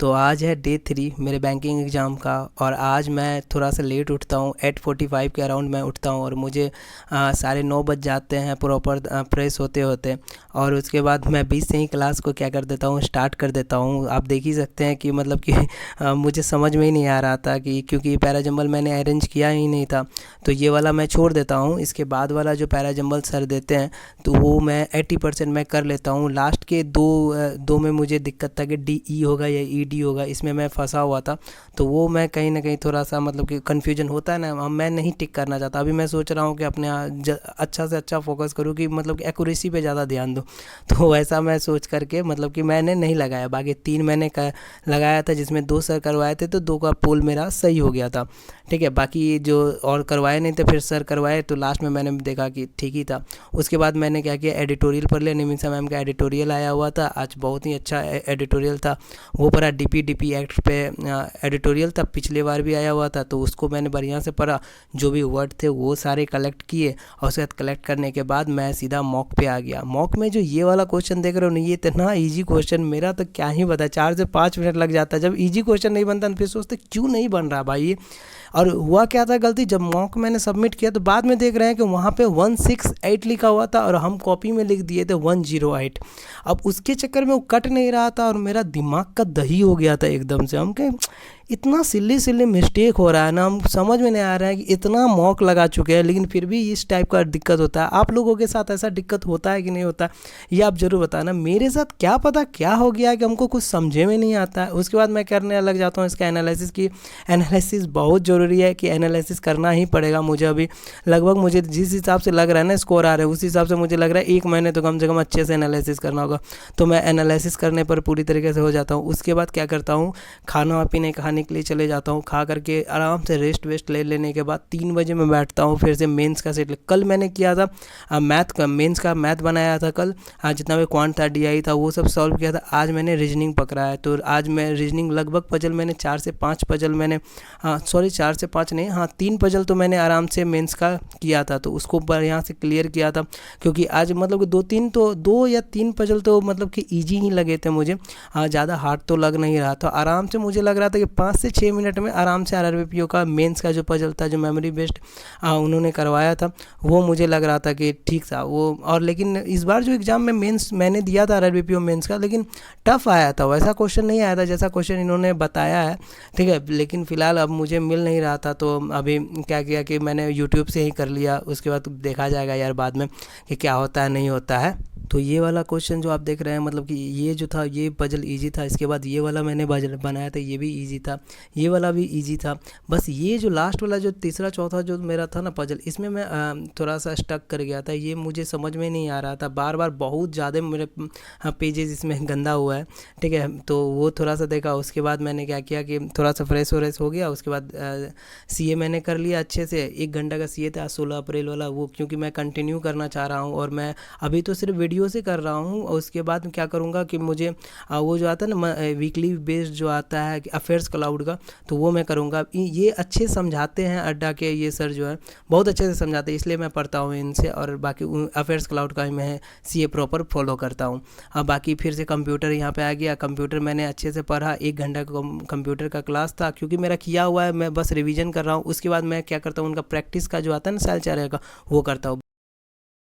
तो आज है डे 3 मेरे बैंकिंग एग्ज़ाम का। और आज मैं थोड़ा सा लेट उठता हूँ, 8:45 के अराउंड मैं उठता हूँ और मुझे 9:30 बज जाते हैं प्रॉपर फ्रेश होते होते। और उसके बाद मैं 20 से ही क्लास को क्या कर देता हूँ, स्टार्ट कर देता हूँ। आप देख ही सकते हैं कि मतलब कि मुझे समझ में ही नहीं आ रहा था कि क्योंकि पैराजंबल मैंने अरेंज किया ही नहीं था, तो ये वाला मैं छोड़ देता हूँ। इसके बाद वाला जो पैराजंबल सर देते हैं तो वो मैं 80% मैं कर लेता हूँ। लास्ट के दो में मुझे दिक्कत था कि DE होगा या ED होगा, इसमें मैं फंसा हुआ था। तो वो मैं कहीं ना कहीं थोड़ा सा मतलब कि कन्फ्यूजन होता है ना, मैं नहीं टिक करना चाहता। अभी मैं सोच रहा हूँ कि अपने अच्छा से अच्छा फोकस करूँ, कि मतलब कि एक्यूरेसी पे ज़्यादा ध्यान दूँ। तो वैसा मैं सोच करके मतलब कि मैंने नहीं लगाया। बाकी 3 मैंने लगाया था, जिसमें 2 सर करवाए थे, तो 2 का पोल मेरा सही हो गया था। ठीक है, बाकी जो और करवाए नहीं थे फिर सर करवाए, तो लास्ट में मैंने देखा कि ठीक ही था। उसके बाद मैंने क्या किया, एडिटोरियल पढ़ लिया। निमिषा मैम का एडिटोरियल आया हुआ था आज, बहुत ही अच्छा एडिटोरियल था। वो पढ़ा, DPDP एक्ट पे एडिटोरियल था, पिछले बार भी आया हुआ था, तो उसको मैंने बढ़िया से पढ़ा। जो भी वर्ड थे वो सारे कलेक्ट किए, और उसके बाद कलेक्ट करने के बाद मैं सीधा मॉक पे आ गया। मॉक में जो ये वाला क्वेश्चन देख रहे हो ना, ये इतना ईजी क्वेश्चन, मेरा तो क्या ही बता, 4 से 5 मिनट लग जाता है। जब ईजी क्वेश्चन नहीं बनता फिर सोचते क्यों नहीं बन रहा भाई ये। और हुआ क्या था गलती, जब मॉक मैंने सबमिट किया तो बाद में देख रहे हैं कि वहाँ पे 168 लिखा हुआ था, और हम कॉपी में लिख दिए थे 108। अब उसके चक्कर में वो कट नहीं रहा था, और मेरा दिमाग का दही हो गया था एकदम से। हम कहे इतना सिल्ली सिल्ली मिस्टेक हो रहा है ना, हम समझ में नहीं आ रहा है कि इतना मॉक लगा चुके हैं, लेकिन फिर भी इस टाइप का दिक्कत होता है। आप लोगों के साथ ऐसा दिक्कत होता है कि नहीं होता, ये आप ज़रूर बताना। मेरे साथ क्या पता क्या हो गया है कि हमको कुछ समझे में नहीं आता है। उसके बाद मैं करने लग जाता हूँ इसका एनालिसिस, की एनालिसिस बहुत ज़रूरी है, कि एनालिसिस करना ही पड़ेगा मुझे। अभी लगभग मुझे जिस हिसाब से लग रहा है ना, स्कोर आ रहा है, उस हिसाब से मुझे लग रहा है 1 महीने तो कम से कम अच्छे से एनालिसिस करना होगा। तो मैं एनालिसिस करने पर पूरी तरीके से हो जाता हूँ। उसके बाद क्या करता हूँ, खाना पीने खाने के लिए चले जाता हूँ। खा करके आराम से रेस्ट वेस्ट ले लेने के बाद 3 बजे मैं बैठता हूँ फिर से मेंस का सेट। कल मैंने किया था मैथ का, मेंस का मैथ बनाया था कल। जितना भी क्वांट था, DI था, वो सब सॉल्व किया था। आज मैंने रीजनिंग पकड़ा है, तो आज मैं रीजनिंग लगभग पजल मैंने 4 से 5 पजल मैंने, हाँ सॉरी 4 से 5 नहीं, हाँ 3 पजल तो मैंने आराम से मेंस का किया था, तो उसको यहाँ से क्लियर किया था। क्योंकि आज मतलब कि 2 या 3 पजल तो मतलब कि ईजी ही लगे थे मुझे। हाँ, ज़्यादा हार्ड तो लग नहीं रहा था। आराम से मुझे लग रहा था कि 5 से 6 मिनट में आराम से RRBPO का मेंस का जो पजल था, जो मेमोरी बेस्ड उन्होंने करवाया था, वो मुझे लग रहा था कि ठीक था वो। और लेकिन इस बार जो एग्ज़ाम में मेंस मैंने दिया था RRBPO मेंस का, लेकिन टफ आया था, वैसा क्वेश्चन नहीं आया था जैसा क्वेश्चन इन्होंने बताया है। ठीक है, लेकिन फ़िलहाल अब मुझे मिल नहीं रहा था, तो अभी क्या किया कि मैंने यूट्यूब से ही कर लिया। उसके बाद देखा जाएगा यार बाद में कि क्या होता है नहीं होता है। तो ये वाला क्वेश्चन जो आप देख रहे हैं, मतलब कि ये जो था ये पजल इजी था। इसके बाद ये वाला मैंने बनाया था, ये भी इजी था, ये वाला भी इजी था। बस ये जो लास्ट वाला जो तीसरा चौथा जो मेरा था ना पजल, इसमें मैं थोड़ा सा स्टक कर गया था। ये मुझे समझ में नहीं आ रहा था, बार बार बहुत ज़्यादा मेरे पेजेस इसमें गंदा हुआ है। ठीक है, तो वो थोड़ा सा देखा। उसके बाद मैंने क्या किया कि थोड़ा सा फ्रेश हो गया। उसके बाद CA मैंने कर लिया अच्छे से। 1 घंटा का CA था 16 अप्रैल वाला, वो क्योंकि मैं कंटिन्यू करना चाह रहा हूँ। और मैं अभी तो सिर्फ वीडियो से कर रहा हूँ, और उसके बाद क्या करूँगा कि मुझे वो जो आता है ना वीकली बेस्ड जो आता है अफेयर्स क्लाउड का, तो वो मैं करूँगा। ये अच्छे समझाते हैं अड्डा के, ये सर जो है बहुत अच्छे से समझाते हैं, इसलिए मैं पढ़ता हूँ इनसे। और बाकी अफेयर्स क्लाउड का ही मैं CA प्रॉपर फॉलो करता हूँ। बाकी फिर से कंप्यूटर यहाँ पे आ गया। कंप्यूटर मैंने अच्छे से पढ़ा, 1 घंटा का कंप्यूटर का क्लास था, क्योंकि मेरा किया हुआ है, मैं बस रिवीजन कर रहा हूँ। उसके बाद मैं क्या करता हूँ, उनका प्रैक्टिस का जो आता है ना साल 4 का, वो करता हूँ।